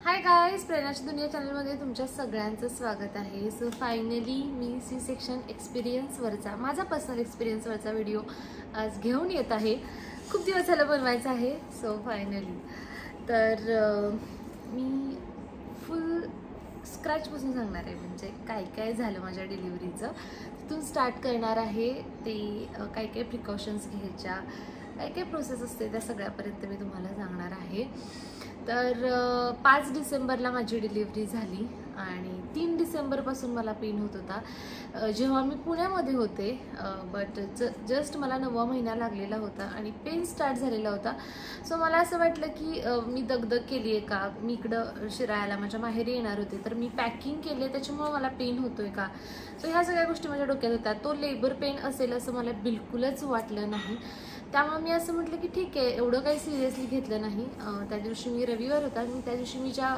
Hi guys, प्रेरणाची दुनिया चॅनलमध्ये तुमच्या सगळ्यांचं स्वागत आहे। सो फायनली मी सी सेक्शन एक्सपिरियन्सवरचा माझा पर्सनल एक्सपिरियन्सवरचा व्हिडिओ आज घेऊन येत आहे। खूप दिवस झालं बनवायचा आहे। सो फायनली तर मी फुल स्क्रॅचपासून सांगणार आहे, म्हणजे काय काय झालं माझ्या डिलिव्हरीचं तिथून स्टार्ट करणार आहे। ते काय काय प्रिकॉशन्स घ्यायच्या, काय काय प्रोसेस असते त्या सगळ्यापर्यंत मी तुम्हाला सांगणार आहे। तर 5 डिसेंबरला माझी डिलिव्हरी झाली आणि 3 डिसेंबरपासून मला पेन होत होता जेव्हा मी पुण्यामध्ये होते। बट जस्ट मला 9वा महिना लागलेला होता आणि पेन स्टार्ट झालेला होता। सो मला असं वाटलं की मी दगदग केली आहे का, मी इकडं शिरायला माझ्या माहेरी येणार होते तर मी पॅकिंग केली आहे त्याच्यामुळे मला पेन होतोय का। सो ह्या सगळ्या गोष्टी माझ्या डोक्यात होत्या। तो लेबर पेन असेल असं मला बिलकुलच वाटलं नाही, त्यामुळे मी असं म्हटलं की ठीक आहे, एवढं काही सिरियसली घेतलं नाही। त्या दिवशी मी रविवार होता आणि त्या दिवशी मी ज्या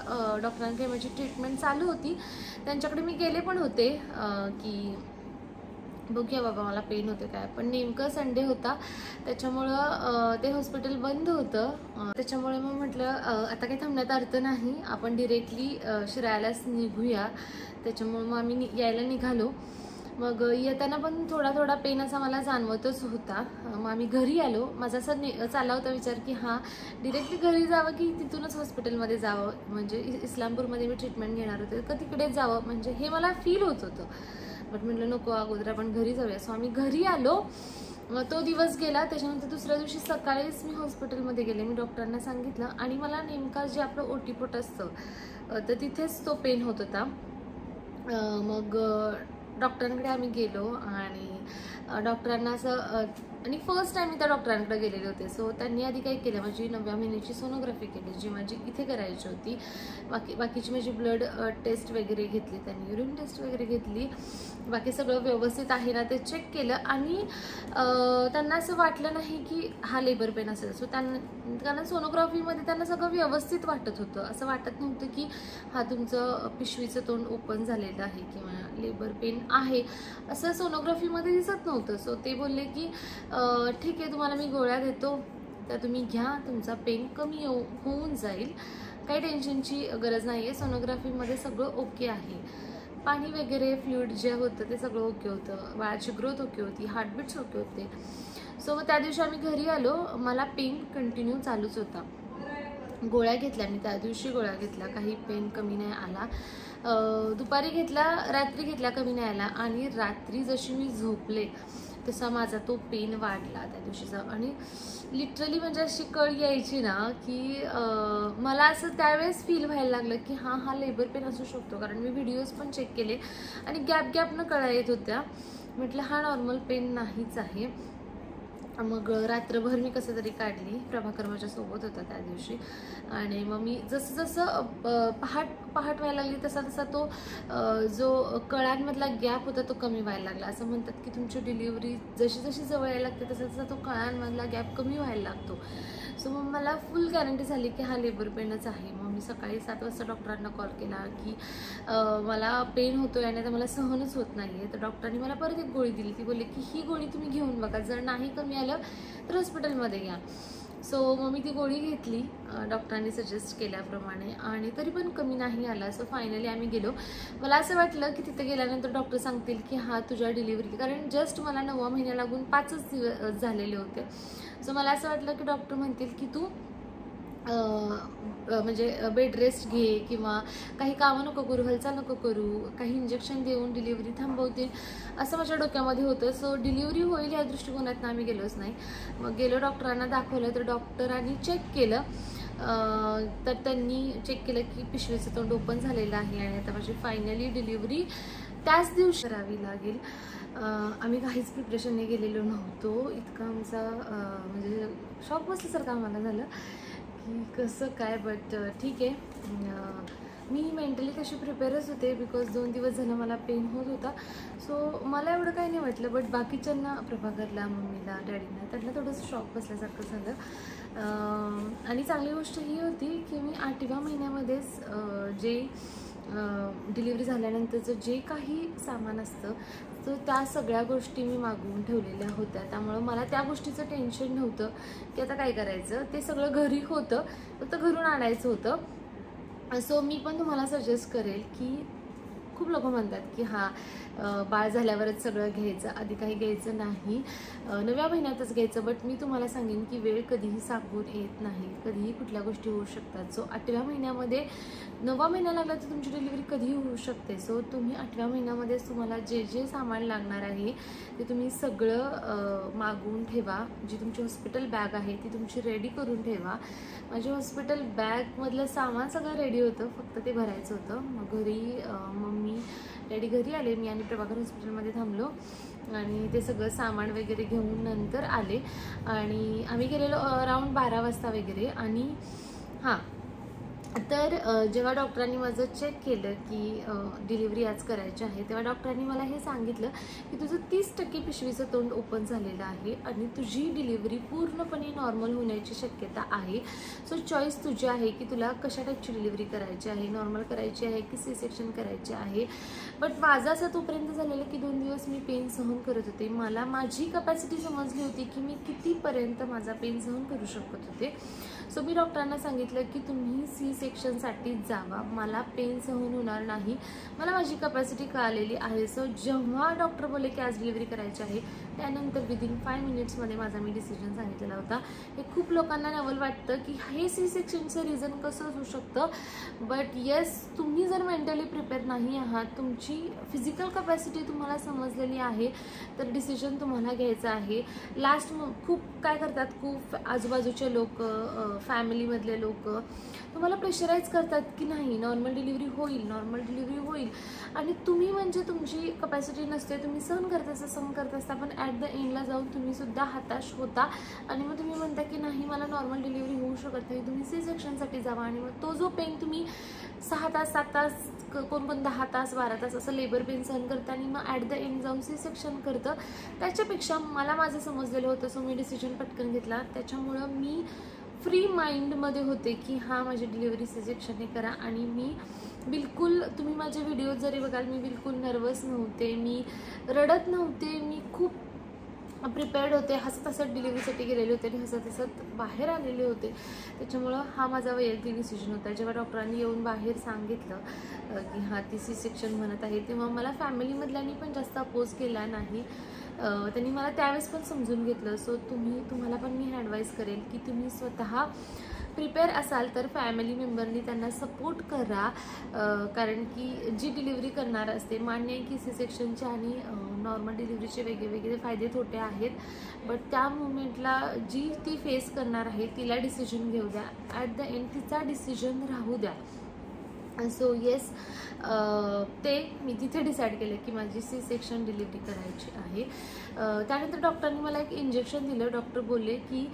डॉक्टरांकडे माझी ट्रीटमेंट चालू होती त्यांच्याकडे मी गेले पण होते की बघूया बाबा मला पेन होते काय। पण नेमकं संडे होता त्याच्यामुळं ते हॉस्पिटल बंद होतं। त्याच्यामुळे मग म्हटलं आता काही थांबण्यात अर्थ नाही, आपण डिरेक्टली शिरायलाच निघूया। त्याच्यामुळे मग आम्ही यायला निघालो। मग येताना पण थोडा थोडा पेन असा मला जाणवतच होता। मग आम्ही घरी आलो। माझा असा चालला होता विचार की हां डिरेक्टली घरी जावं की तिथूनच हॉस्पिटलमध्ये जावं, म्हणजे इस्लामपूरमध्ये मी ट्रीटमेंट घेणार होते तर तिकडेच जावं, म्हणजे हे मला फील होत होतं। बट म्हटलं नको, अगोदर आपण घरी जाऊया। सो आम्ही घरी आलो। तो दिवस गेला। त्याच्यानंतर दुसऱ्या दिवशी सकाळीच मी हॉस्पिटलमध्ये गेले। मी डॉक्टरांना सांगितलं आणि मला नेमका जे आपलं ओटीपोट असतं तर तिथेच तो पेन होत होता। मग डॉक्टरांकडे आम्ही गेलो आणि डॉक्टरांना असं आणि फर्स्ट टाइम मी त्या डॉक्टरांकडे गेलेले होते। सो त्यांनी आधी काय केलं, माझी 9व्या महिन्याची सोनोग्राफी केली जी माझी इथे करायची होती। बाकीची माझी ब्लड टेस्ट वगैरे घेतली, त्यांनी युरिन टेस्ट वगैरे घेतली, बाकी सगळं व्यवस्थित आहे ना ते चेक केलं आणि त्यांना असं वाटलं नाही की हा लेबर पेन असेल। सो कारण सोनोग्राफीमध्ये त्यांना सगळं व्यवस्थित वाटत होतं, असं वाटत नव्हतं की हा तुमचं पिशवीचं तोंड ओपन झालेलं आहे किंवा लेबर पेन आहे असं सोनोग्राफीमध्ये दिसत नव्हतं। सो ते बोलले की ठीक आहे, तुम्हाला मी गोळ्या देतो त्या तुम्ही घ्या, तुमचा पेन कमी होऊन जाईल, काही टेन्शनची गरज नाही आहे, सोनोग्राफीमध्ये सगळं ओके आहे, पाणी वगैरे फ्लुइड जे होतं ते सगळं ओके होतं, बाळाची ग्रोथ ओके होती, हार्टबीट्स ओके होते। सो मग त्या दिवशी आम्ही घरी आलो। मला पेन कंटिन्यू चालूच होता। गोळ्या घेतल्या मी त्या दिवशी, गोळ्या घेतल्या, काही पेन कमी नाही आला। दुपारी घेतला, रात्री घेतला, कमी नाही आला आणि रात्री जशी मी झोपले तसा माझा तो पेन वाढला त्या दिवशीचा। आणि लिटरली म्हणजे अशी कळ यायची ना की मला असं त्यावेळेस फील व्हायला लागलं की हा लेबर पेन असू शकतो, कारण मी व्हिडिओज पण चेक केले आणि गॅपनं कळा येत होत्या। म्हटलं हा नॉर्मल पेन नाहीच आहे। मग रात्रभर मी कसं तरी काढली। प्रभाकर माझ्यासोबत होता त्या दिवशी आणि मग मी जसं पहाट व्हायला लागली तसा तो जो कळांमधला गॅप होता तो कमी व्हायला लागला। असं म्हणतात की तुमची डिलिव्हरी जशी जशी जवळ यायला लागते तसा तो कळांमधला गॅप कमी व्हायला लागतो। सो मग मला फुल गॅरंटी झाली की हा लेबर पेनच आहे। मग मी सकाळी 7 वाजता डॉक्टरांना कॉल केला की मला पेन होतोय आणि आता मला सहनच होत नाही आहे। तर डॉक्टरांनी मला परत एक गोळी दिली, ती बोलले की ही गोळी तुम्ही घेऊन बघा, जर नाही कमी आलं तर हॉस्पिटलमध्ये घ्या। सो मग मी ती गोळी घेतली डॉक्टरांनी सजेस्ट केल्याप्रमाणे आणि तरी पण कमी नाही आला। सो फायनली आम्ही गेलो। मला असं वाटलं की तिथे गेल्यानंतर डॉक्टर सांगतील की हा तुझ्या डिलिव्हरी, कारण जस्ट मला 9वा महिना लागून 5च दिवस झालेले होते। सो मला असं वाटलं की डॉक्टर म्हणतील की तू म्हणजे बेड रेस्ट घे किंवा काही कामं नको करू, हालचाल नको करू, काही इंजेक्शन देऊन डिलिव्हरी थांबवतील असं माझ्या डोक्यामध्ये होतं। सो डिलिव्हरी होईल या दृष्टिकोनातून आम्ही गेलोच नाही। मग गेलो, डॉक्टरांना दाखवलं तर डॉक्टरांनी चेक केलं। तर त्यांनी चेक केलं की पिशवीचं तोंड ओपन झालेलं आहे आणि आता माझी फायनली डिलिव्हरी त्याच दिवशी करावी लागेल। आम्ही काहीच प्रिपरेशनने गेलेलो नव्हतो। इतका आमचा म्हणजे शॉक बसल्यासारखं आम्हाला झालं की कसं काय, बट ठीक आहे। मी मेंटली तशी प्रिपेअरच होते बिकॉज 2 दिवस झालं मला पेन होत होता। सो मला एवढं काही नाही वाटलं, बट बाकीच्यांना, प्रभाकरला, मम्मीला, डॅडीला, त्यांना थोडंसं शॉक बसल्यासारखं झालं। आणि चांगली गोष्ट ही होती की मी 8व्या महिन्यामध्येच जे डिलिव्हरी झाल्यानंतरचं जे काही सामान असतं तर त्या सगळ्या गोष्टी मी मागवून ठेवलेल्या होत्या, त्यामुळं मला त्या गोष्टीचं टेन्शन नव्हतं की आता काय करायचं। ते सगळं घरी होतं, फक्त घरून आणायचं होतं। सो मी पण तुम्हाला सजेस्ट करेल की खूप लोक म्हणतात की बाळ झाल्यावरच सगळं घ्यायचं, आधी काही घ्यायचं नाही, 9व्या महिन्यातच घ्यायचं. बट मी तुम्हाला सांगेन की वेळ कधीही सांगून येत नाही, कधीही कुठल्या गोष्टी होऊ शकतात. सो 8व्या महिन्यामध्ये 9वा महिना लागला तर तुमची डिलिव्हरी कधीही होऊ शकते. सो तुम्ही 8व्या महिन्यामध्येच तुम्हाला जे जे सामान लागणार आहे ते तुम्ही सगळं मागवून ठेवा. जी तुमची हॉस्पिटल बॅग आहे ती तुमची रेडी करून ठेवा. माझी हॉस्पिटल बॅगमधलं सामान सगळं रेडी होतं, फक्त ते भरायचं होतं. मग मम्मी डॅडी घरी आले, मी आणि प्रभाकर हॉस्पिटलमध्ये थांबलो आणि ते सगळं सामान वगैरे घेऊन नंतर आले आणि आम्ही गेलेलो अराऊंड 12 वाजता वगैरे. आणि तर जेव्हा डॉक्टरांनी माझं चेक केलं की डिलिव्हरी आज करायची आहे, तेव्हा डॉक्टरांनी मला हे सांगितलं की तुझं 30% पिशवीचं तोंड ओपन झालेलं आहे आणि तुझी डिलिव्हरी पूर्णपणे नॉर्मल होण्याची शक्यता आहे. सो चॉईस तुझी आहे की तुला कशा टाईपची डिलिव्हरी करायची आहे, नॉर्मल करायची आहे की सी सेक्शन करायची आहे. बट माझं असं तोपर्यंत झालेलं की 2 दिवस मी पेन सहन करत होते. मला माझी कपॅसिटी समजली होती की मी कितीपर्यंत माझा पेन सहन करू शकत होते. सो मी डॉक्टरांना सांगितलं की तुम्ही सी सेक्शनसाठी जावा, मला पेन सहन होणार नाही, मला माझी कपॅसिटी कळालेली आहे. सो जेव्हा डॉक्टर बोलले की आज डिलिव्हरी करायची आहे, त्यानंतर विदिन 5 मिनिट्समध्ये माझा मी डिसिजन सांगितलेला होता. हे खूप लोकांना नवल वाटतं की हे सी सेक्शनचं रिझन कसं असू शकतं. बट येस, तुम्ही जर मेंटली प्रिपेअर नाही आहात, तुमची फिजिकल कपॅसिटी तुम्हाला समजलेली आहे, तर डिसिजन तुम्हाला घ्यायचं आहे. लास्ट खूप काय करतात, खूप आजूबाजूचे लोक, फॅमिलीमधले लोक तुम्हाला प्रेशराईज करतात की नाही नॉर्मल डिलिव्हरी होईल, नॉर्मल डिलिव्हरी होईल. आणि तुम्ही म्हणजे तुमची कपॅसिटी नसते, तुम्ही सहन करत असता पण ॲट द एंडला जाऊन तुम्ही सुद्धा हताश होता आणि मग तुम्ही म्हणता की नाही मला नॉर्मल डिलिव्हरी होऊ शकत नाही. तुम्ही सी सेक्शनसाठी जावा आणि मग तो जो पेन तुम्ही 6 तास 7 तास, कोण 10 तास 12 तास असं लेबर पेन सहन करतं आणि मग ॲट द एंड जाऊन सी सेक्शन करतं, त्याच्यापेक्षा मला माझं समजलेलं होतं. सो मी डिसिजन पटकन घेतला. त्याच्यामुळं मी फ्री माइंडमध्ये होते की माझी डिलिव्हरी सी सेक्शनने करा. आणि मी बिलकुल, तुम्ही माझे व्हिडिओ जरी बघाल, मी बिलकुल नर्वस नव्हते, मी रडत नव्हते, मी खूप प्रिपेअर्ड होते, हसत हसत डिलिव्हरीसाठी गेलेले होते आणि हसत हसत बाहेर आलेले होते. त्याच्यामुळं माझा वैयक्तिक डिसिजन होता. जेव्हा डॉक्टरांनी येऊन बाहेर सांगितलं की ती सी सेक्शन म्हणत आहे, तेव्हा मला फॅमिलीमधल्यांनी पण जास्त अपोज केला नाही. त्यांनी मला त्यावेळेस पण समजून घेतलं. सो तुम्हाला पण मी ॲडवाईस करेल की तुम्ही स्वतः प्रिपेअर असाल तर फॅमिली मेंबरनी त्यांना सपोर्ट करा. कारण की जी डिलिव्हरी करणार असते, मान्य आहे की सी सेक्शनचे आणि नॉर्मल डिलिव्हरीचे वेगळे फायदे तोटे आहेत, बट त्या मुमेंटला जी ती फेस करणार आहे तिला डिसिजन घेऊ द्या. ॲट द एंड तिचा डिसिजन राहू द्या. सो येस, ते मी तिथे डिसाईड केलं की माझी सी सेक्शन डिलिव्हरी करायची आहे. त्यानंतर डॉक्टरांनी मला एक इंजेक्शन दिलं. डॉक्टर बोलले की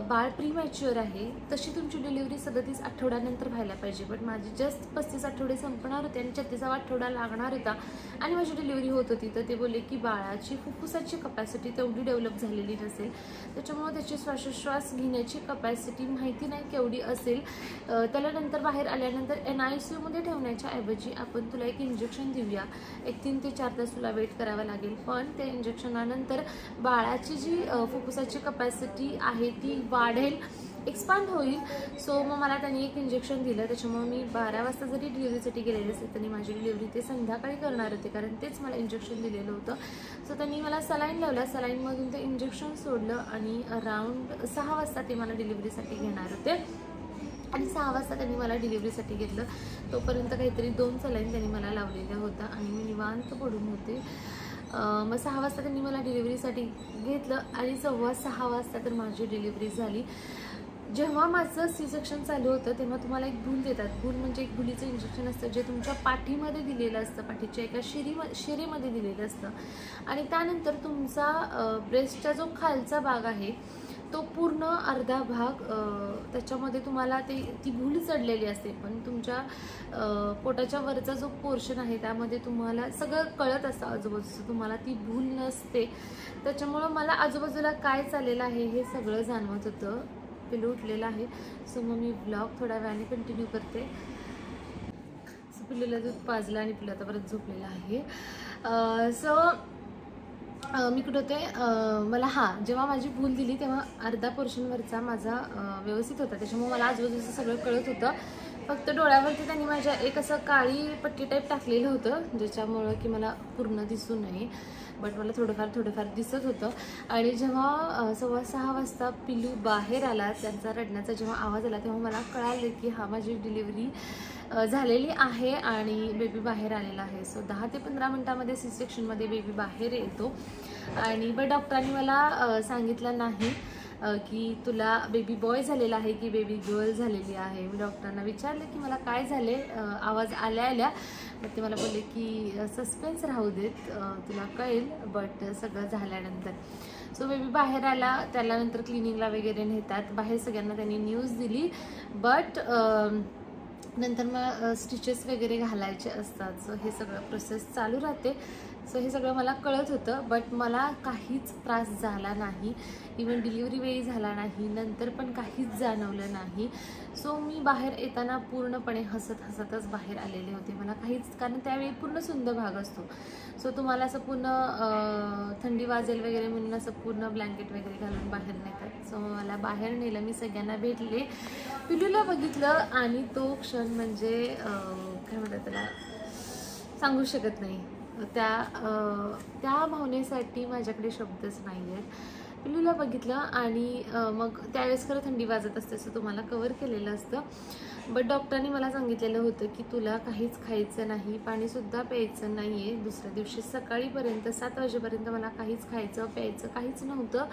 बाळ प्रीमॅच्युअर आहे, तशी तुमची डिलिव्हरी 37 आठवड्यानंतर व्हायला पाहिजे. बट माझी जस्ट 35 आठवडे संपणार होते आणि 36वा आठवडा लागणार होता आणि माझी डिलिव्हरी होत होती. तर ते बोलले की बाळाची फुफ्फुसाची कपॅसिटी तेवढी डेव्हलप झालेली नसेल, त्याच्यामुळे त्याची श्वासोच्छ्वास घेण्याची कपॅसिटी माहिती नाही केवढी असेल. त्याला नंतर बाहेर आल्यानंतर NICUमध्ये ठेवण्याच्या ऐवजी आपण तुला एक इंजेक्शन देऊया, एक 3 ते 4 तास तुला वेट करावा लागेल, पण त्या इंजेक्शनानंतर बाळाची जी फुफ्फुसाची कपॅसिटी आहे ती वाढेल, एक्सपांड होईल. सो मग मला त्यांनी एक इंजेक्शन दिलं. त्याच्यामुळे मी 12 वाजता जरी डिलिव्हरीसाठी गेलेले असेल तरी माझी डिलिव्हरी ते संध्याकाळी करणार होते, कारण तेच मला इंजेक्शन दिलेलं होतं. सो त्यांनी मला सलाईन लावला, सलाईनमधून ते इंजेक्शन सोडलं आणि अराऊंड 6 वाजता ते मला डिलिव्हरीसाठी घेणार होते आणि 6 वाजता त्यांनी मला डिलिव्हरीसाठी घेतलं. तोपर्यंत काहीतरी 2 सलाईन त्यांनी मला लावलेल्या होत्या आणि मी निवांत पडून होते. मग 6 वाजता त्यांनी मला डिलिव्हरीसाठी घेतलं आणि 6:15 वाजता तर माझी डिलिव्हरी झाली. जेव्हा माझं सी सेक्शन चालू होतं तेव्हा तुम्हाला एक भूल देतात. भूल म्हणजे एक भुलीचं इंजेक्शन असतं जे तुमच्या पाठीमध्ये दिलेलं असतं, पाठीच्या एका शिरीमध्ये दिलेलं असतं. आणि त्यानंतर तुमचा ब्रेस्टचा जो खालचा भाग आहे तो पूर्ण अर्धा भाग, त्याच्यामध्ये तुम्हाला ती भूल चढलेली असते, पण तुमच्या पोटाच्या वरचा जो पोर्शन आहे त्यामध्ये तुम्हाला सगळं कळत असतं आजूबाजूचं, तुम्हाला ती भूल नसते. त्याच्यामुळं मला आजूबाजूला काय चाललेलं आहे हे सगळं जाणवत होतं. पिलू उठलेलं आहे. सो मग मी ब्लॉग थोड्या वेळाने कंटिन्यू करते. सो पिलूला दूध पाजलं आणि पिलू आता परत झोपलेलं आहे. सो मी कुठं होते, मला जेव्हा माझी भूल दिली तेव्हा अर्धा पोर्शनवरचा माझा व्यवस्थित होता, त्याच्यामुळे मला आजूबाजूचं सगळं कळत होतं. फक्त डोळ्यावरती त्यांनी माझ्या एक असं काळी पट्टी टाईप टाकलेलं होतं, ज्याच्यामुळं की मला पूर्ण दिसू नये, बट मला थोडंफार दिसत होतं. आणि जेव्हा 6:15 वाजता पिलू बाहेर आला, त्यांचा रडण्याचा जेव्हा आवाज आला, तेव्हा मला कळालं की हा माझी डिलिव्हरी झालेली आहे आणि बेबी बाहेर आलेला आहे. सो 10 ते 15 मिनटामध्ये सी सेक्शनमध्ये बेबी बाहेर येतो. आणि बट डॉक्टरांनी मला सांगितलं नाही की तुला बेबी बॉय झालेला आहे की बेबी गर्ल झालेली आहे. मी डॉक्टरांना विचारलं की मला काय झाले, आवाज आल्या मग ते मला बोलले की सस्पेन्स राहू देत, तुला कळेल बट सगळं झाल्यानंतर. सो बेबी बाहेर आला, त्याला नंतर क्लिनिंगला वगैरे नेतात. बाहेर सगळ्यांना त्यांनी न्यूज दिली, बट नंतर मग स्टिचेस वगैरे घालायचे असतात. सो हे सगळं प्रोसेस चालू राहते. सो हे सगळं मला कळत होतं, बट मला काहीच त्रास झाला नाही. इवन डिलिव्हरी वेळी झाला नाही, नंतर पण काहीच जाणवलं नाही. सो मी बाहेर येताना पूर्णपणे हसतच बाहेर आलेले होते. मला काहीच, कारण त्यावेळी पूर्ण सुंदर भाग असतो. सो तुम्हाला असं पूर्ण थंडी वाजेल वगैरे म्हणून असं पूर्ण ब्लँकेट वगैरे घालून बाहेर नेतात. सो मला बाहेर नेलं, मी सगळ्यांना भेटले, पिलूला बघितलं आणि तो क्षण म्हणजे काय म्हणतात त्याला, सांगू शकत नाही. त्या भावनेसाठी माझ्याकडे शब्दच नाही आहेत. पिलूला बघितलं आणि मग त्यावेळेस खरं थंडी वाजत असते, असं तुम्हाला कवर केलेलं असतं. बट डॉक्टरांनी मला सांगितलेलं होतं की तुला काहीच खायचं नाही, पाणीसुद्धा प्यायचं नाही आहे. दुसऱ्या दिवशी सकाळीपर्यंत 7 वाजेपर्यंत मला काहीच खायचं प्यायचं काहीच नव्हतं.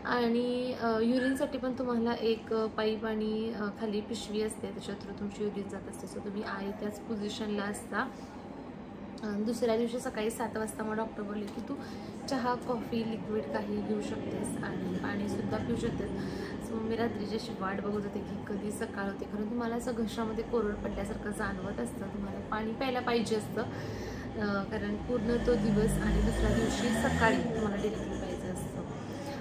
आणि युरिनसाठी पण तुम्हाला एक पाईप आणि खाली पिशवी असते, त्याच्या थ्रू तुमची युरिन जात असते. सो तुम्ही आहे त्याच पोझिशनला असता. दुसऱ्या दिवशी सकाळी 7 वाजता मग डॉक्टर बोलले की तू चहा, कॉफी, लिक्विड काही घेऊ शकतेस आणि पाणीसुद्धा पिऊ शकतेस. सो मी रात्रीची अशी वाट बघत होते की कधी सकाळ होते, कारण तुम्हाला असं घशामध्ये कोरड पडल्यासारखं जाणवत असतं. तुम्हाला पाणी प्यायला पाहिजे असतं, कारण पूर्ण तो दिवस आणि दुसऱ्या दिवशी सकाळी तुम्हाला डिलिव्हरी पाहिजे असतं.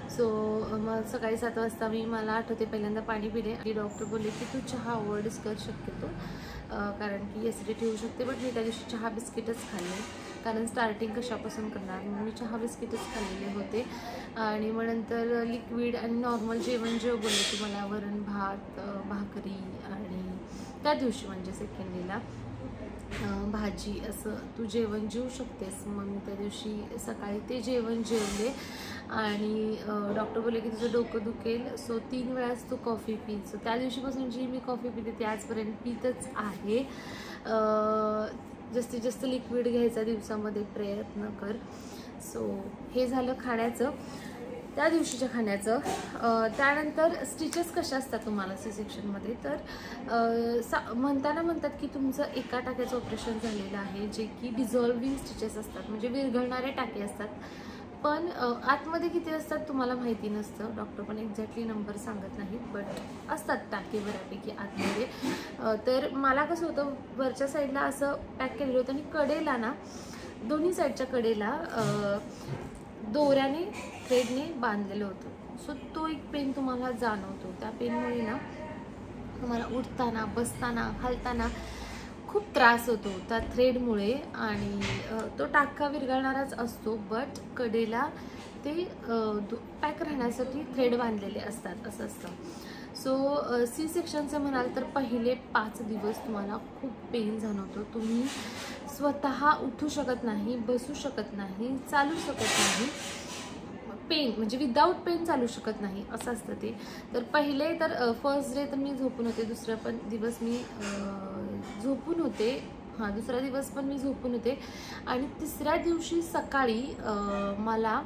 सो मग सकाळी 7 वाजता मला आठवते पहिल्यांदा पाणी पिले आणि डॉक्टर बोलले की तू चहा अवॉइडच कर शक्यतो, कारण की ॲसिडिटी होऊ शकते. बट मी त्या दिवशी चहा बिस्किटच खाल्ले, कारण स्टार्टिंग कशापासून करणार, म्हणून मी चहा बिस्किटच खाल्लेले होते. आणि मग नंतर लिक्विड आणि नॉर्मल जेवण जे बोलले की मला वरण भात, भाकरी आणि त्या दिवशी म्हणजे सेकंड डेला भाजी, असं तू जेवण जेवू शकतेस. मग मी त्या दिवशी सकाळी ते जेवण जेवले. आणि डॉक्टर बोलले की तुझं डोकं दुखेल, सो 3 वेळाच तू कॉफी पी. सो त्या दिवशीपासून जी मी कॉफी पिते ती आजपर्यंत पितच आहे. जास्तीत जास्त लिक्विड घ्यायचा दिवसामध्ये प्रयत्न कर. सो हे झालं खाण्याचं, त्या दिवशीच्या खाण्याचं. त्यानंतर स्टिचेस कशा असतात तुम्हाला सी सेक्शनमध्ये, तर म्हणतात की तुमचं एका टाक्याचं ऑपरेशन झालेलं आहे, जे की डिझॉल्विंग स्टिचेस असतात, म्हणजे विरघळणारे टाके असतात. पण आतमध्ये किती असतात तुम्हाला माहिती नसतं, डॉक्टर पण एक्झॅक्टली नंबर सांगत नाहीत, बट असतात टाके बऱ्यापैकी आतमध्ये. तर मला कसं होतं, वरच्या साईडला असं पॅक केलेलं होतं आणि कडेला ना, दोन्ही साईडच्या कडेला दोऱ्याने थ्रेडने बांधलेलं होतं. सो तो एक पेन तुम्हाला जाणवतो. त्या पेनमुळे ना तुम्हाला उठताना, बसताना, हालताना खूप त्रास होतो त्या थ्रेडमुळे. आणि तो टाका विरघळणाराच असतो, बट कडेला ते पॅक राहण्यासाठी थ्रेड बांधलेले असतात, असं असतं. सो सी सेक्शनचं म्हणाल तर पहिले 5 दिवस तुम्हाला खूप पेन जाणवतो. तुम्ही स्वतः उठू शकत नाही, बसू शकत नाही, चालू शकत नाही. पेन म्हणजे विदाऊट पेन चालू शकत नाही, असं असतं ते. तर पहिले तर फर्स्ट डे तर मी झोपून होते, दुसरा पण दिवस मी झोपून होते, दुसरा दिवस पण मी झोपून होते. आणि तिसऱ्या दिवशी सकाळी मला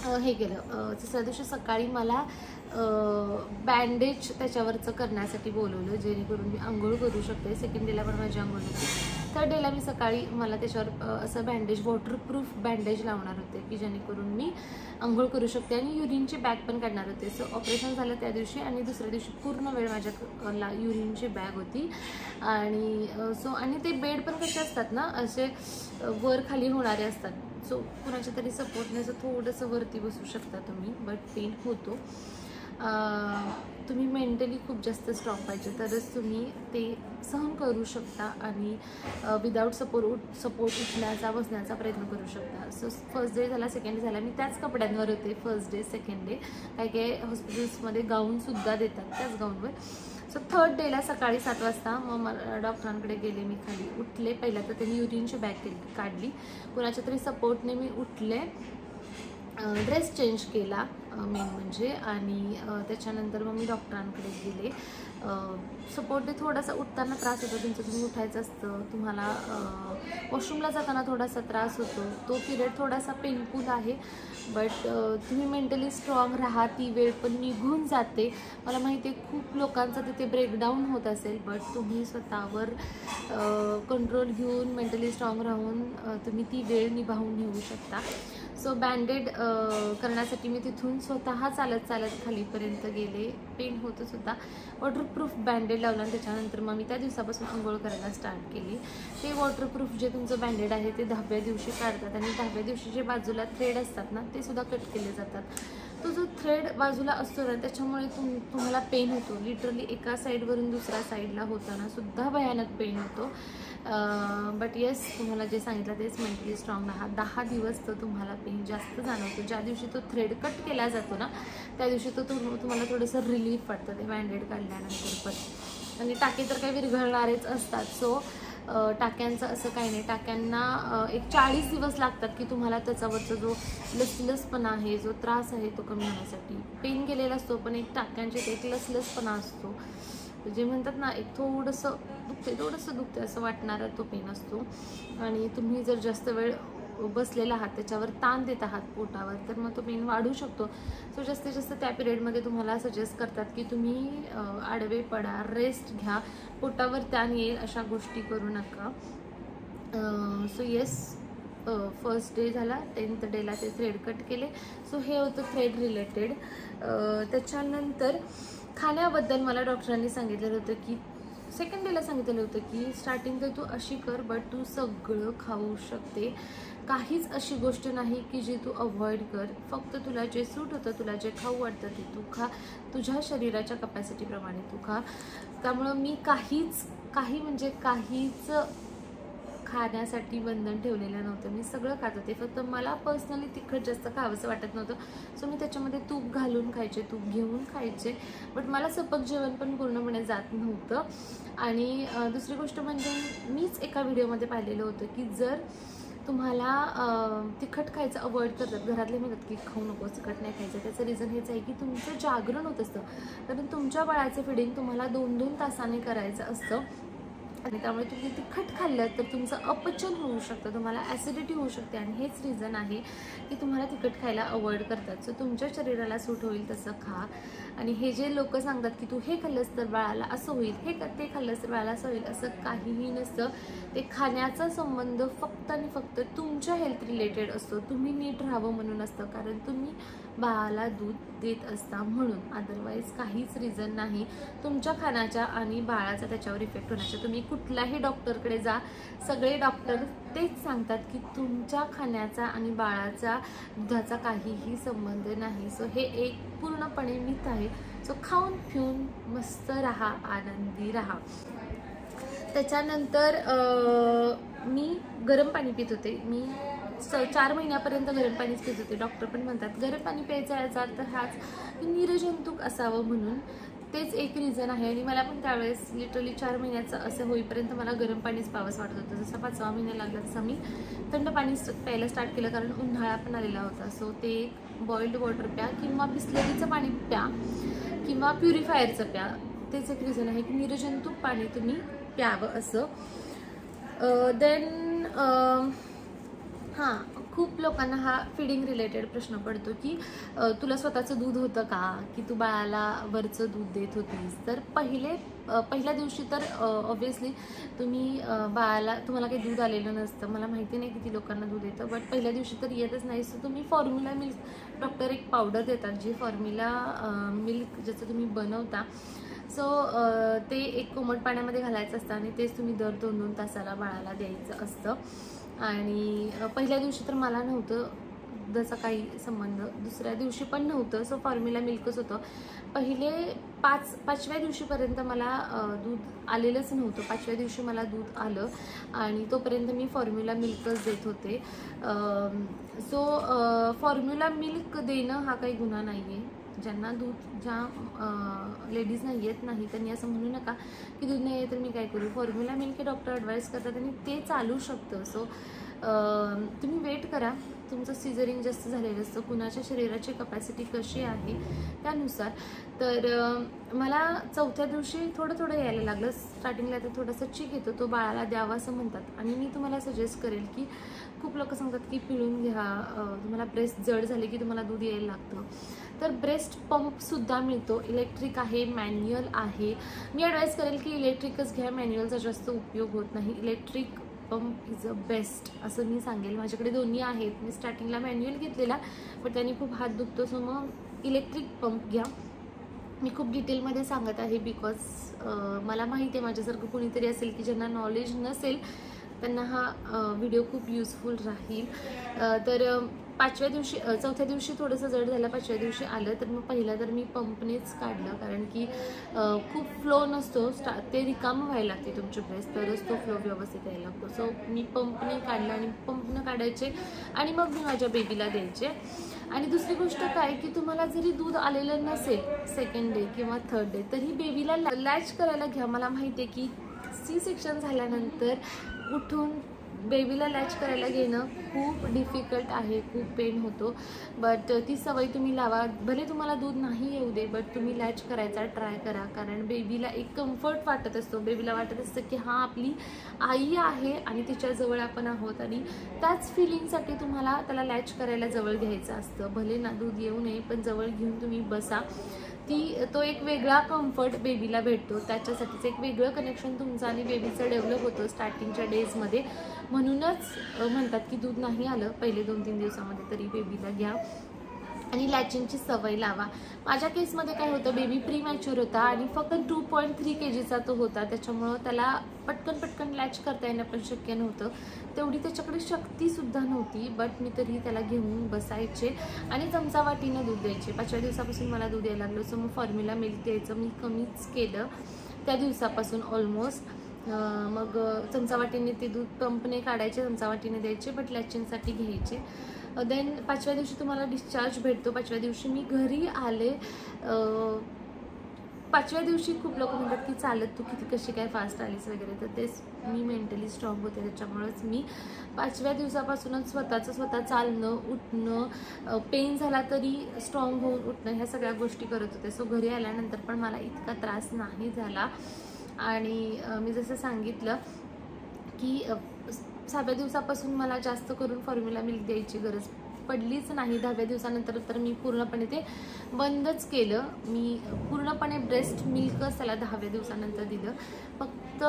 हे केलं, तिसऱ्या दिवशी सकाळी मला बँडेज त्याच्यावरचं करण्यासाठी बोलवलं, जेणेकरून मी आंघोळ करू शकते. सेकंड डेला पण माझी आंघोळ होती. थर्ड डेला मी सकाळी मला त्याच्यावर असं बँडेज, वॉटरप्रूफ बँडेज लावणार होते की जेणेकरून मी आंघोळ करू शकते आणि युरिनची बॅग पण काढणार होते. सो ऑपरेशन झालं त्या दिवशी आणि दुसऱ्या दिवशी पूर्ण वेळ माझ्या युरिनची बॅग होती. आणि आणि ते बेड पण कसे असतात ना, असे वर खाली होणारे असतात. सो कुणाच्या तरी सपोर्टने असं थोडंसं वरती बसू शकता तुम्ही, बट पेन होतो. तुम्ही मेंटली खूप जास्त स्ट्रॉंग पाहिजे, तरच तुम्ही ते सहन करू शकता आणि विदाऊट सपोर्ट उठण्याचा, बसण्याचा प्रयत्न करू शकता. सो फर्स्ट डे झाला, सेकंड डे झाला, मी त्याच कपड्यांवर होते फर्स्ट डे सेकंड डे. काही काही हॉस्पिटल्समध्ये गाऊनसुद्धा देतात त्याच गाऊनवर. सो 3rd डेला सकाळी 7 वाजता मग मला डॉक्टरांकडे गेले. मी खाली उठले. पहिला तर त्यांनी युरिनची बॅग काढली. कोणाच्या तरी सपोर्टने मी उठले, ड्रेस चेंज केला मेन म्हणजे, आणि त्याच्यानंतर मग मी डॉक्टरांकडे गेले. सपोर्टने थोडासा उठताना त्रास होतो तुमचं, तुम्ही उठायचं असतं, तुम्हाला वॉशरूमला जाताना थोडासा त्रास होतो. तो पिरियड थोडासा पेनफुल आहे, बट तुम्ही मेंटली स्ट्रॉंग राहा, ती वेळ पण निघून जाते. मला माहिती आहे खूप लोकांचा तिथे ब्रेकडाऊन होत असेल, बट तुम्ही स्वतःवर कंट्रोल घेऊन मेंटली स्ट्रॉंग राहून तुम्ही ती वेळ निभावून घेऊ शकता. सो बँडेड करण्यासाठी मी तिथून स्वतः चालत खालीपर्यंत गेले. पेन होतच होता. वॉटरप्रूफ बँडेड लावला आणि त्याच्यानंतर मग मी त्या दिवसापासून आंघोळ करायला स्टार्ट केली. ते वॉटरप्रूफ जे तुमचं बँडेड आहे ते 10व्या दिवशी काढतात, आणि 10व्या दिवशी जे बाजूला थ्रेड असतात ना ते सुद्धा कट केले जातात. तो जो थ्रेड बाजूला असतो ना त्याच्यामुळे तुम्हाला पेन होतो. लिटरली एका साईडवरून दुसऱ्या साईडला होताना सुद्धा भयानक पेन होतो. बट येस, तुम्हाला जे सांगितलं तेच, मेंटली स्ट्रॉंग राहा. 10 दिवस तर तुम्हाला पेन जास्त जाणवतो. ज्या दिवशी तो थ्रेड कट केला जातो ना त्या दिवशी तो तुम्हाला थोडंसं रिलीफ वाटतं ते बँडेड काढल्यानंतर पण. आणि टाके तर काही विरघळणारेच असतात. सो टाक्यांचं असं काही नाही. टाक्यांना एक 40 दिवस लागतात की तुम्हाला त्याच्यावरचा जो लसलसपणा आहे, जो त्रास आहे तो कमी होण्यासाठी. पेन गेलेला असतो पण एक टाक्यांचे एक लसलसपणा असतो, जे म्हणतात ना एक थोडंसं दुखते असं वाटणारा तो पेन असतो. आणि तुम्ही जर जास्त वेळ बसलेला आहात, त्याच्यावर ताण देत आहात पोटावर, तर मग तो पेन वाढू शकतो. सो जास्तीत जास्त त्या पिरियडमध्ये तुम्हाला सजेस्ट करतात की तुम्ही आडवे पडा, रेस्ट घ्या, पोटावर ताण येईल अशा गोष्टी करू नका. सो येस, फर्स्ट डे झाला. 10th डेला ते थ्रेड कट केले. सो हे होतं थ्रेड रिलेटेड. त्याच्यानंतर खाण्याबद्दल मला डॉक्टरांनी सांगितलेलं होतं की सेकंड डेला सांगितलेलं होतं की स्टार्टिंग तर तू अशी कर, बट तू सगळं खाऊ शकते. काहीच अशी गोष्ट नाही की जी तू अवॉइड कर. फक्त तुला जे सूट होतं, तुला जे खाऊ वाटतं ते तू खा. तुझ्या शरीराच्या कपॅसिटीप्रमाणे तू खा. त्यामुळं मी काहीच खाण्यासाठी बंधन ठेवलेलं नव्हतं. मी सगळं खात होते. फक्त मला पर्सनली तिखट जास्त खावंसं वाटत नव्हतं. सो मी त्याच्यामध्ये तूप घालून खायचे, तूप घेऊन खायचे. बट मला सपक जेवण पण पूर्णपणे जात नव्हतं. आणि दुसरी गोष्ट म्हणजे मीच एका व्हिडिओमध्ये पाहिलेलं होतं की जर तुम्हाला तिखट खायचं अवॉइड करतात, घरातले म्हणतात की खाऊ नको, तिखट नाही खायचं, त्याचं रिझन हेच आहे की तुमचं जागरण होत असतं. कारण तुमच्या बाळाचं फिडिंग तुम्हाला 2-2 तासाने करायचं असतं. आणि त्यामुळे तुम्ही तिखट खाल्लं तर तुमचं अपचन होऊ शकतं, तुम्हाला ॲसिडिटी होऊ शकते. आणि हेच रिझन आहे की तुम्हाला तिखट खायला अवॉइड करतात. सो तुमच्या शरीराला सूट होईल तसं खा. आणि हे जे लोक सांगतात की तू हे खाल्लंस तर बाळाला असं होईल, ते खाल्लंस तर बाळाला असं होईल, असं काहीही नसतं. ते खाण्याचा संबंध फक्त आणि फक्त तुमच्या हेल्थ रिलेटेड असतो. तुम्ही नीट राहावं म्हणून असतं, कारण तुम्ही बाळाला दूध देत असता म्हणून. अदरवाईज काहीच रिझन नाही तुमच्या खाण्याच्या आणि बाळाचा त्याच्यावर इफेक्ट होण्याचा. तुम्ही कुठल्याही डॉक्टरकडे जा, सगळे डॉक्टर तेच सांगतात की तुमच्या खाण्याचा आणि बाळाचा दुधाचा काहीही संबंध नाही. सो हे एक पूर्णपणे मिथ आहे. सो खाऊन पिऊन मस्त राहा, आनंदी राहा. त्याच्यानंतर मी गरम पाणी पित होते. मी 4 महिन्यापर्यंत गरम पाणीच पित होते. डॉक्टर पण म्हणतात गरम पाणी प्यायचा याचा अर्थ हाच निर्जंतुक असावं म्हणून. तेच एक रिझन आहे. आणि मला पण त्यावेळेस लिटरली 4 महिन्याचं असं होईपर्यंत मला गरम पाणीच प्यावंसं वाटत होतं. जसं 5वा महिना लागला तसं मी थंड पाणी प्यायला स्टार्ट केलं, कारण उन्हाळा पण आलेला होता. सो ते बॉइल्ड वॉटर प्या किंवा बिस्लरीचं पाणी प्या किंवा प्युरिफायरचं प्या. तेच एक रिझन आहे की निर्जंतुक पाणी तुम्ही प्यावं असं. देन हां, खूप लोकांना हा फिडिंग रिलेटेड प्रश्न पडतो की तुला स्वतःचं दूध होतं का, की तू बाळाला वरचं दूध देत होतीस. तर पहिल्या दिवशी तर ऑब्व्हियसली तुम्ही बाळाला, तुम्हाला काही दूध आलेलं नसतं. मला माहिती नाही किती लोकांना दूध येतं, बट पहिल्या दिवशी तर येतच नाही. सो तुम्ही फॉर्म्युला मिल्क, डॉक्टर एक पावडर देतात जी फॉर्म्युला मिल्क ज्याचं तुम्ही बनवता. सो ते एक कोमट पाण्यामध्ये घालायचं असतं आणि तेच तुम्ही दर 2-2 तासाला बाळाला द्यायचं असतं. आणि पहिल्या दिवशी तर मला नव्हतं दुधाचा काही संबंध, दुसऱ्या दिवशी पण नव्हतं. सो फॉर्म्युला मिल्कच होतं. पहिले 5व्या दिवशीपर्यंत मला दूध आलेलंच नव्हतं. 5व्या दिवशी मला दूध आलं आणि तोपर्यंत मी फॉर्म्युला मिल्कच देत होते. सो फॉर्म्युला मिल्क देणं हा काही गुन्हा नाही आहे. ज्यांना दूध, ज्या लेडीजना येत नाही त्यांनी असं म्हणू नका की दूध नाही आहे तर मी काय करू. फॉर्म्युला मिल्क हे डॉक्टर ॲडवाईस करतात आणि ते चालू शकतं. सो तुम्ही वेट करा. तुमचं सिझरिंग जास्त झालेलं असतं, कुणाच्या शरीराची कपॅसिटी कशी आहे त्यानुसार. तर मला 4थ्या दिवशी थोडं थोडं यायला लागलं. स्टार्टिंगला तर थोडासा चीक येतो, तो बाळाला द्यावा असं म्हणतात. आणि मी तुम्हाला सजेस्ट करेल की खूप लोक सांगतात की पिळून घ्या, तुम्हाला ब्रेस्ट जड झाले की तुम्हाला दूध यायला लागतं. तर ब्रेस्ट पंपसुद्धा मिळतो, इलेक्ट्रिक आहे, मॅन्युअल आहे. मी ॲडवाईस करेल की इलेक्ट्रिकच घ्या, मॅन्युअलचा जास्त उपयोग होत नाही. Electric pump is a best असं मी सांगेल. माझ्याकडे दोन्ही आहेत. मी स्टार्टिंगला मॅन्युअल घेतलेला पण त्यांनी खूप हात दुखतो, सो मग इलेक्ट्रिक पंप घ्या. मी खूप डिटेलमध्ये सांगत आहे बिकॉज मला माहिती आहे माझ्यासारखं कोणीतरी असेल की ज्यांना नॉलेज नसेल त्यांना हा व्हिडिओ खूप युजफुल राहील. तर 5व्या दिवशी 4थ्या दिवशी थोडंसं जड झालं, 5व्या दिवशी आलं. तर मग पहिला तर मी पंपनेच काढलं, कारण की खूप फ्लो नसतो, ते रिकामं व्हायला लागते तुमची ब्रेस्ट, तरच तो फ्लो व्यवस्थित यायला लागतो. सो मी पंपने काढलं आणि पंपनं काढायचे आणि मग मी माझ्या बेबीला द्यायचे. आणि दुसरी गोष्ट काय की तुम्हाला जरी दूध आलेलं नसेल सेकंड डे किंवा थर्ड डे तरी बेबीला लॅच करायला घ्या. मला माहिती आहे की C-सेक्शन झाल्यानंतर उठून बेबीला लॅच करायला घेणं खूप डिफिकल्ट आहे, खूप पेन होतो. बट ती सवय तुम्ही लावा. भले तुम्हाला दूध नाही येऊ दे बट तुम्ही लॅच करायचा ट्राय करा, कारण बेबीला एक कम्फर्ट वाटत असतो. बेबीला वाटत असतं की हां आपली आई आहे आणि तिच्याजवळ आपण आहोत, आणि त्याच फिलिंगसाठी तुम्हाला त्याला लॅच करायला जवळ घ्यायचं असतं. भले ना दूध येऊ नये पण जवळ घेऊन तुम्ही बसा. तो एक वेगळा कम्फर्ट बेबीला भेटतो, त्याच्यासाठीच एक वेगळं कनेक्शन तुमचं आणि बेबीचं डेव्हलप होतं स्टार्टिंगच्या डेजमध्ये. म्हणूनच म्हणतात की दूध नाही आलं पहिले 2-3 दिवसामध्ये तरी बेबीला घ्या आणि लॅचिंगची सवय लावा. माझ्या केसमध्ये काय होतं, बेबी प्री मॅच्युअर होता आणि फक्त 2.3 kgचा तो होता, त्याच्यामुळं त्याला पटकन लॅच करता येणं पण शक्य नव्हतं. तेवढी त्याच्याकडे शक्तीसुद्धा नव्हती. बट मी तरी त्याला घेऊन बसायचे आणि चमचा वाटीनं दूध द्यायचे. 5व्या दिवसापासून मला दूध यायला लागलं, सो मग फॉर्म्युला मिल्क द्यायचं मी कमीच केलं त्या दिवसापासून ऑलमोस्ट. मग चमचा वाटीने ते दूध पंपने काढायचे, चमचा वाटीने द्यायचे, बट लॅचिंगसाठी घ्यायचे. देन 5व्या दिवशी तुम्हाला डिस्चार्ज भेटतो. 5व्या दिवशी मी घरी आले. 5व्या दिवशी खूप लोक म्हणतात की चालत तू कशी काय फास्ट आलीस वगैरे, तर तेच मी मेंटली स्ट्रॉंग होते, त्याच्यामुळेच मी 5व्या दिवसापासूनच स्वतः चालणं, उठणं, पेन झाला तरी स्ट्रॉंग होऊन उठणं, ह्या सगळ्या गोष्टी करत होते. सो घरी आल्यानंतर पण मला इतका त्रास नाही झाला. आणि मी जसं सांगितलं की 6व्या दिवसापासून मला जास्त करून फॉर्म्युला मिल्क द्यायची गरज पडलीच नाही. 10व्या दिवसानंतर तर मी पूर्णपणे ते बंदच केलं. मी पूर्णपणे ब्रेस्ट मिल्कच त्याला 10व्या दिवसानंतर दिलं. फक्त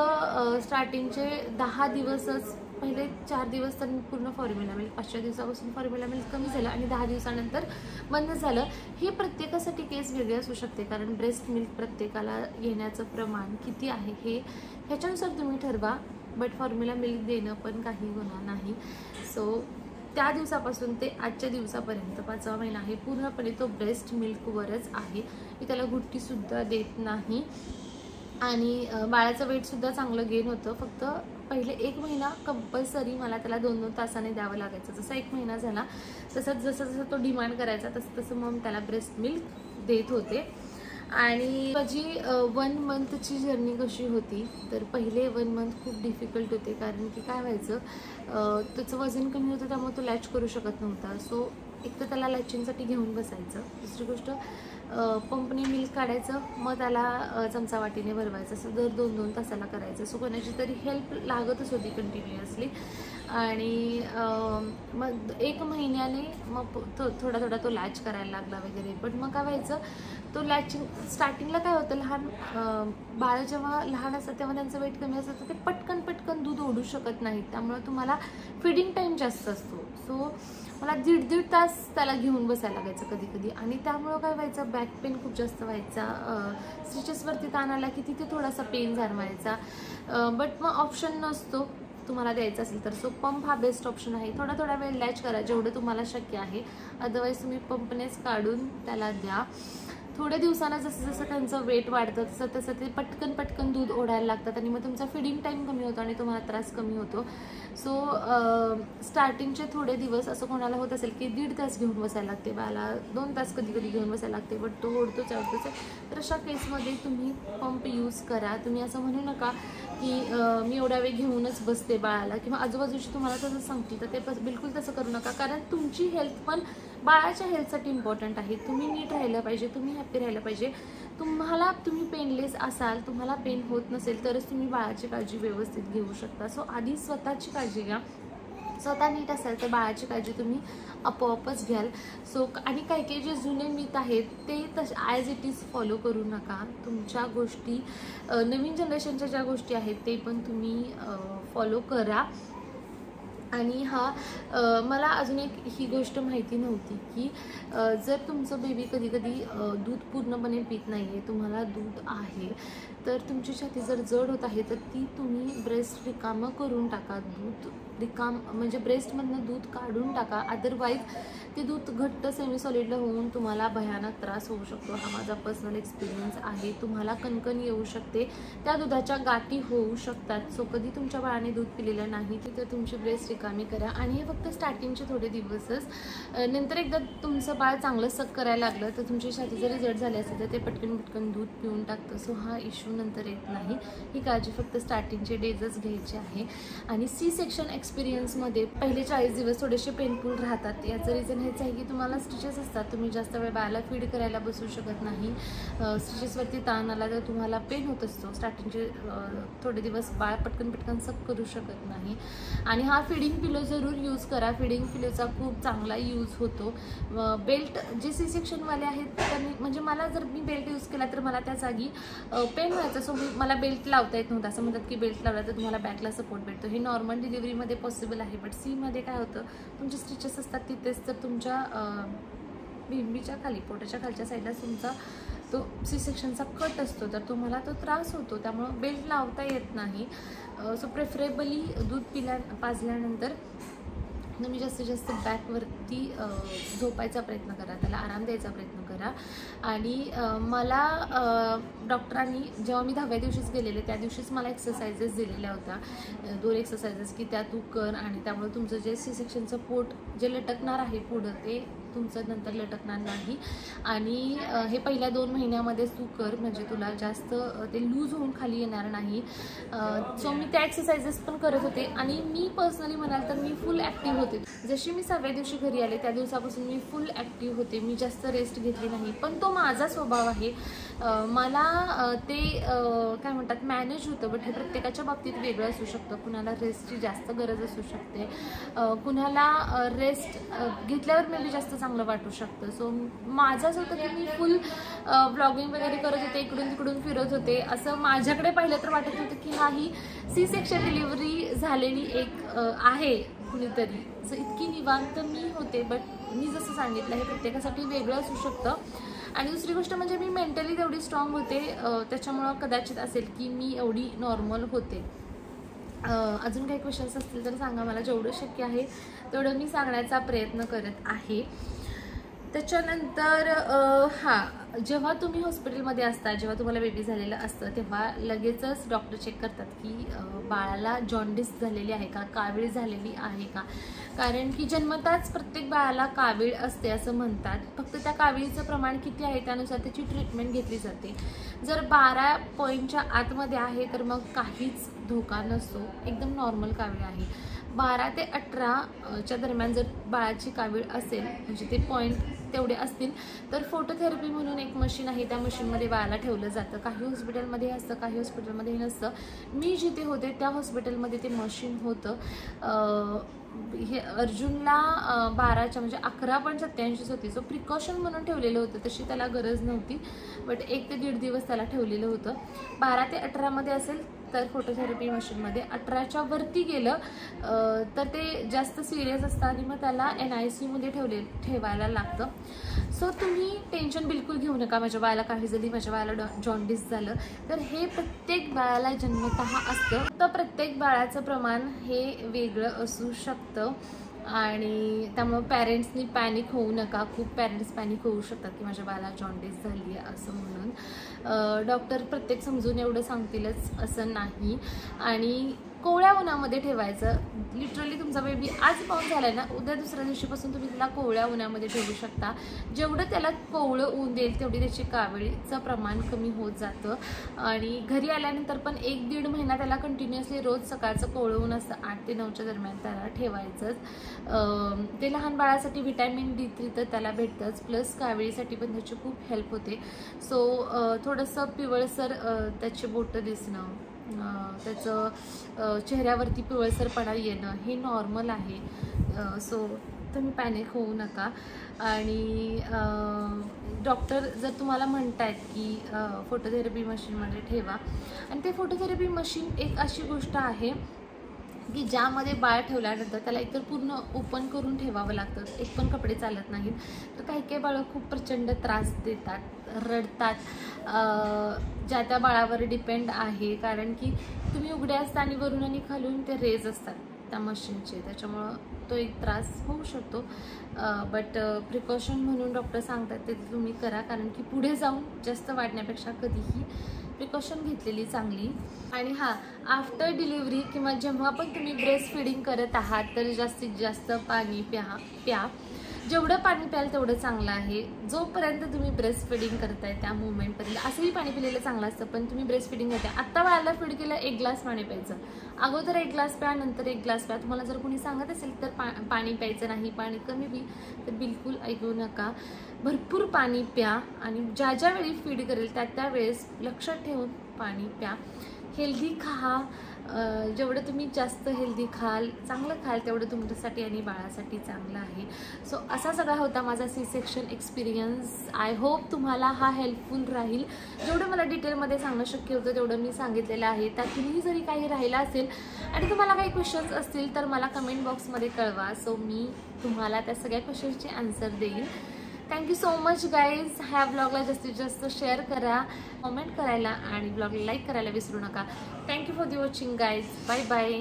स्टार्टिंगचे 10 दिवसच, पहिले 4 दिवस तर मी पूर्ण फॉर्म्युला मिल्क, 5व्या दिवसापासून फॉर्म्युला मिल्क कमी झालं आणि 10 दिवसानंतर बंद झालं. हे प्रत्येकासाठी केस वेगळी असू शकते, कारण ब्रेस्ट मिल्क प्रत्येकाला येण्याचं प्रमाण किती आहे हे ह्याच्यानुसार तुम्ही ठरवा. बट फॉर्म्युला मिल्क देणं पण काही गुन्हा नाही. सो त्या दिवसापासून ते आजच्या दिवसापर्यंत 5वा महिना आहे, पूर्णपणे तो ब्रेस्ट मिल्कवरच आहे. मी त्याला गुट्टीसुद्धा देत नाही. आणि बाळाचं वेटसुद्धा चांगलं गेन होतं. फक्त पहिले 1 महिना कंपल्सरी मला त्याला 2-2 तासाने द्यावं लागायचं. जसा 1 महिना झाला तसंच जसं तो डिमांड करायचा तसं मग त्याला ब्रेस्ट मिल्क देत होते. आणि माझी 1 मंथची जर्नी कशी होती, तर पहिले 1 मंथ खूप डिफिकल्ट होते, कारण की काय व्हायचं, त्याचं वजन कमी होतं त्यामुळे तो लॅच करू शकत नव्हता. सो एक तर त्याला लॅचिंगसाठी घेऊन बसायचं, दुसरी गोष्ट पंपने मिल्क काढायचं, मग त्याला चमचा वाटीने भरवायचं, असं दर 2-2 तासाला करायचं. सो कोणाची तरी हेल्प लागतच होती कंटिन्युअसली. आणि मग 1 महिन्याने मग थोडा तो लॅच करायला लागला वगैरे. बट मग काय व्हायचं, तो लॅचिंग स्टार्टिंगला काय होतं, लहान बाळं जेव्हा लहान असतात तेव्हा त्यांचं वेट कमी असतं, तर ते पटकन दूध ओढू शकत नाहीत, त्यामुळे तुम्हाला फिडिंग टाईम जास्त असतो. सो मला 1.5 तास त्याला घेऊन बसायला लागायचं कधी. आणि त्यामुळं काय व्हायचं, बॅक पेन खूप जास्त व्हायचा, स्टिचेसवरती ताण आला की तिथे थोडासा पेन जाणवायचा. बट मग ऑप्शन नसतो तुम्हाला द्यायचं असेल तर. सो पंप हा बेस्ट ऑप्शन आहे. थोडा वेळ लॅच करा जेवढं तुम्हाला शक्य आहे, अदरवाईज तुम्ही पंपनेच काढून त्याला द्या. थोड्या दिवसांना जसं जसं त्यांचं वेट वाढतं तसं तसं ते पटकन दूध ओढायला लागतात आणि मग तुमचा फिडिंग टाईम कमी होतो आणि तुम्हाला त्रास कमी होतो. सो स्टार्टिंगचे थोडे दिवस असं कोणाला होत असेल की 1.5 तास घेऊन बसायला लागते बाळाला, 2 तास कधी कधी घेऊन बसायला लागते, बट तो ओढतोच आहे. तर अशा केसमध्ये तुम्ही पंप यूज करा. तुम्ही असं म्हणू नका की मी एवढा वेळ घेऊनच बसते बाळाला, किंवा आजूबाजूची तुम्हाला तसं सांगतील तर ते बिलकुल तसं करू नका. कारण तुमची हेल्थ पण बाळाच्या हेल्थसाठी इम्पॉर्टंट आहे. तुम्ही नीट राहिलं पाहिजे, तुम्ही हॅप्पी राहिलं पाहिजे. तुम्ही पेनलेस असाल, तुम्हाला पेन होत नसेल तरच तुम्ही बाळाची काळजी व्यवस्थित घेऊ शकता. सो आधी स्वतःची काळजी घ्या. स्वतः नीट असेल तर बाळाची काळजी तुम्ही आपोआपच घ्याल. सो आणि काही जे जुने मिथ आहेत ते तसे ॲज इट इज फॉलो करू नका. तुमच्या गोष्टी नवीन जनरेशनच्या ज्या गोष्टी आहेत ते पण तुम्ही फॉलो करा. आणि मला अजून एक ही गोष्ट माहिती नव्हती की जर तुमचं बेबी कधी कधी दूध पूर्णपणे पित नाही आहे, तुम्हाला दूध आहे, तर तुमची छाती जर जड होत आहे तर ती तुम्ही ब्रेस्ट रिकामं करून टाका. दूध म्हणजे ब्रेस्टमधनं दूध काढून टाका. अदरवाईज ते दूध घट्ट सेमी सॉलिडला होऊन तुम्हाला भयानक त्रास होऊ शकतो. हा माझा पर्सनल एक्सपिरियन्स आहे. तुम्हाला कणकण येऊ शकते, त्या दुधाच्या गाठी होऊ शकतात. सो कधी तुमच्या बाळाने दूध पिलेलं नाही तर तुमची ब्रेस्ट रिकामी करा. आणि हे फक्त स्टार्टिंगचे थोडे दिवसच. नंतर एकदा तुमचं बाळ चांगलं सक करायला लागलं तर तुमची छाती जरी जड झाली असेल तर ते पटकन दूध पिऊन टाकतं. सो हा इश्यू नंतर येत नाही. ही काळजी फक्त स्टार्टिंगचे डेजच घ्यायची आहे. आणि सी सेक्शन एक्सपिरियन्समध्ये पहिले 40 दिवस थोडेसे पेनफुल राहतात. याचं रिझन हेच आहे की तुम्हाला स्टिचेस असतात, तुम्ही जास्त वेळ बाळाला फीड करायला बसू शकत नाही. स्टिचेसवरती ताण आला तर तुम्हाला पेन होत असतो. स्टार्टिंगचे थोडे दिवस बाळ पटकन सक करू शकत नाही. आणि हा फिडिंग पिलो जरूर यूज करा. फिडिंग पिलोचा खूप चांगला यूज होतो. बेल्ट जे सी सेक्शनवाले आहेत त्यांनी, म्हणजे मला जर मी बेल्ट यूज केला तर मला त्या जागी पेन व्हायचं. सो मला बेल्ट लावता येत नव्हतं. असं म्हणतात की बेल्ट लावला तर तुम्हाला बॅकला सपोर्ट भेटतो. हे नॉर्मल डिलिव्हरीमध्ये पॉसिबल आहे, बट सीमध्ये काय होतं, तुमचे स्टिचेस असतात तिथेच, तर तुमच्या बिंबीच्या खाली, पोटाच्या खालच्या साईडला तुमचा तो सी सेक्शनचा कट असतो, तर तुम्हाला तो त्रास होतो. त्यामुळं बेल्ट लावता येत नाही. सो प्रेफरेबली दूध पाजल्यानंतर तुम्ही जास्तीत जास्त बॅकवरती झोपायचा प्रयत्न करा, त्याला आराम द्यायचा प्रयत्न करा. आणि मला डॉक्टरांनी जेव्हा मी 10व्या दिवशीच गेलेले त्या दिवशीच मला एक्सरसाइजेस दिलेल्या होत्या, 2 एक्सरसाइजेस की त्या तू कर, आणि त्यामुळे तुमचं जे सी सेक्शनचं पोट जे लटकणार आहे पुढं ते तुमचं नंतर लटकणार नाही. आणि हे पहिल्या 2 महिन्यामध्येच तू कर, म्हणजे तुला जास्त ते लूज होऊन खाली येणार नाही. सो मी त्या एक्सरसाइजेस पण करत होते. आणि मी पर्सनली म्हणाल तर मी फुल ॲक्टिव्ह होते. जशी मी 6व्या दिवशी घरी आले त्या दिवसापासून मी फुल ॲक्टिव्ह होते. मी जास्त रेस्ट घेतली नाही, पण तो माझा स्वभाव आहे. मला ते काय म्हणतात मॅनेज होतं, बट हे प्रत्येकाच्या बाबतीत वेगळं असू शकतं. कुणाला रेस्टची जास्त गरज असू शकते, कुणाला रेस्ट घेतल्यावर मे बी जास्त चांगलं वाटू शकतं. सो माझं असं होतं की मी फुल व्लॉगिंग वगैरे करत होते, इकडून तिकडून फिरत होते. असं माझ्याकडे पाहिलं तर वाटत होतं की हा ही सी सेक्शन डिलिव्हरी झालेली एक आहे कुणीतरी. सो इतकी निवांत मी होते, बट मी जसं सांगितलं हे प्रत्येकासाठी वेगळं असू शकतं. आणि दुसरी गोष्ट म्हणजे मी मेंटली तेवढी स्ट्रॉंग होते, त्याच्यामुळं कदाचित असेल की मी एवढी नॉर्मल होते. अजून काही क्वेश्चन्स असतील तर सांगा, मला जेवढं शक्य आहे तेवढं मी सांगण्याचा प्रयत्न करत आहे. त्याच्यानंतर जेव्हा तुम्ही हॉस्पिटलमध्ये असता, जेव्हा तुम्हाला बेबी झालेलं असतं तेव्हा लगेचच डॉक्टर चेक करतात की बाळाला जॉन्डिस झालेली आहे का, कावीळ झालेली आहे का. कारण की जन्मताच प्रत्येक बाळाला कावीळ असते असं म्हणतात. फक्त त्या काविळीचं प्रमाण किती आहे त्यानुसार त्याची ट्रीटमेंट घेतली जाते. जर 12 पॉईंटच्या आतमध्ये आहे तर मग काहीच धोका नसतो, एकदम नॉर्मल कावीळ आहे. 12 ते 18च्या दरम्यान जर बाळाची कावीळ असेल, म्हणजे ते पॉईंट तेवढे असतील, तर फोटोथेरपी म्हणून एक मशीन आहे, त्या मशीनमध्ये बाळाला ठेवलं जातं. काही हॉस्पिटलमध्ये असतं, काही हॉस्पिटलमध्ये नसतं. मी जिथे होते त्या हॉस्पिटलमध्ये ते मशीन होतं. हे अर्जुनला 12च्या म्हणजे 11.87 होती. सो प्रिकॉशन म्हणून ठेवलेलं होतं, तशी त्याला गरज नव्हती, बट 1 ते 1.5 दिवस त्याला ठेवलेलं होतं. 12 ते 18मध्ये असेल तर फोटोथेरपी मशीनमध्ये, 18च्या वरती गेलं तर ते जास्त सिरियस असतं आणि मग त्याला NICU मध्ये ठेवायला लागतं. सो तुम्ही टेन्शन बिलकुल घेऊ नका, माझ्या बाळाला काही झाली, माझ्या बाळाला जॉन्डिस झालं, तर हे प्रत्येक बाळाला जन्मतः असतं. तर प्रत्येक बाळाचं प्रमाण हे वेगळं असू शकतं. आणि त्यामुळे पॅरेंट्सनी पॅनिक होऊ नका. खूप पॅरेंट्स पॅनिक होऊ शकतात की माझ्या बाळाला जॉन्डिस झाली आहे असं म्हणून. डॉक्टर प्रत्येक समजून एवढं सांगतीलच असं नाही. आणि कोवळ्या उन्हामध्ये ठेवायचं. लिटरली तुमचा बेबी आज पाऊस झाला आहे ना, उद्या दुसऱ्या दिवशीपासून तुम्ही त्याला कोवळ्या उन्हामध्ये ठेवू शकता. जेवढं त्याला कोवळं ऊन देईल तेवढी त्याची कावीळचं प्रमाण कमी होत जातं. आणि घरी आल्यानंतर पण 1-1.5 महिना त्याला कंटिन्युअसली रोज सकाळचं कोवळं ऊन असतं 8 ते 9च्या दरम्यान त्याला ठेवायचंच. ते लहान बाळासाठी व्हिटॅमिन D3 तर त्याला भेटतंच, प्लस कावीळीसाठी पण त्याची खूप हेल्प होते. सो थोडंसं पिवळसर त्याची बोटं दिसणं, त्याचं चेहऱ्यावरती पिवळसरपणा येणं हे नॉर्मल आहे. सो तुम्ही पॅनिक होऊ नका. आणि डॉक्टर जर तुम्हाला म्हणतायत की फोटोथेरपी मशीनमध्ये ठेवा, आणि ते फोटोथेरपी मशीन एक अशी गोष्ट आहे की ज्यामध्ये बाळ ठेवल्यानंतर त्याला एकतर पूर्ण ओपन करून ठेवावं लागतं, एक पण कपडे चालत नाहीत. तर काही बाळं खूप प्रचंड त्रास देतात, रडतात. ज्या त्या बाळावर डिपेंड आहे, कारण की तुम्ही उघडे असता आणि वरून आणि खालून ते रेज असतात त्या मशीनचे, त्याच्यामुळं तो एक त्रास होऊ शकतो. बट प्रिकॉशन म्हणून डॉक्टर सांगतात ते तुम्ही करा, कारण की पुढे जाऊन जास्त वाढण्यापेक्षा कधीही प्रिकॉशन घेतलेली चांगली. आणि हां, आफ्टर डिलिव्हरी किंवा जेव्हा पण तुम्ही ब्रेस्ट फीडिंग करत आहात तर जास्तीत जास्त पाणी प्या. जेवढं पाणी प्याल तेवढं चांगलं आहे. जोपर्यंत तुम्ही ब्रेस्ट फीडिंग करताय त्या मोमेंटपर्यंत असंही पाणी पिलेलं चांगलं असतं, पण तुम्ही ब्रेस्ट फीडिंग करताय, आत्ता बाळाला फीड केलं 1 ग्लास पाणी प्यायचं. अगोदर 1 ग्लास प्या, नंतर 1 ग्लास प्या. तुम्हाला जर कोणी सांगत असेल तर पाणी प्यायचं नाही, पाणी कमी पी, तर बिलकुल ऐकू नका. भरपूर पाणी प्या आणि ज्या वेळी फीड करेल त्या वेळेस लक्षात ठेवून पाणी प्या. हेल्दी खा. जेवढं तुम्ही जास्त हेल्दी खाल, चांगलं खाल, तेवढं तुमच्यासाठी आणि बाळासाठी चांगलं आहे. सो असा सगळा होता माझा C-सेक्शन एक्सपिरियन्स. आय होप तुम्हाला हा हेल्पफुल राहील. जेवढं मला डिटेलमध्ये सांगणं शक्य होतं तेवढं मी सांगितलेलं आहे. त्यातूनही जरी काही राहिलं असेल आणि तुम्हाला काही क्वेश्चन्स असतील तर मला कमेंट बॉक्समध्ये कळवा. सो मी तुम्हाला त्या सगळ्या क्वेश्चन्सचे आन्सर देईन. Thank you so much guys. ह्या ब्लॉगला जास्तीत जास्त शेअर करा, कमेंट करायला आणि ब्लॉगला लाईक करायला विसरू नका. Thank you for the watching guys. Bye bye.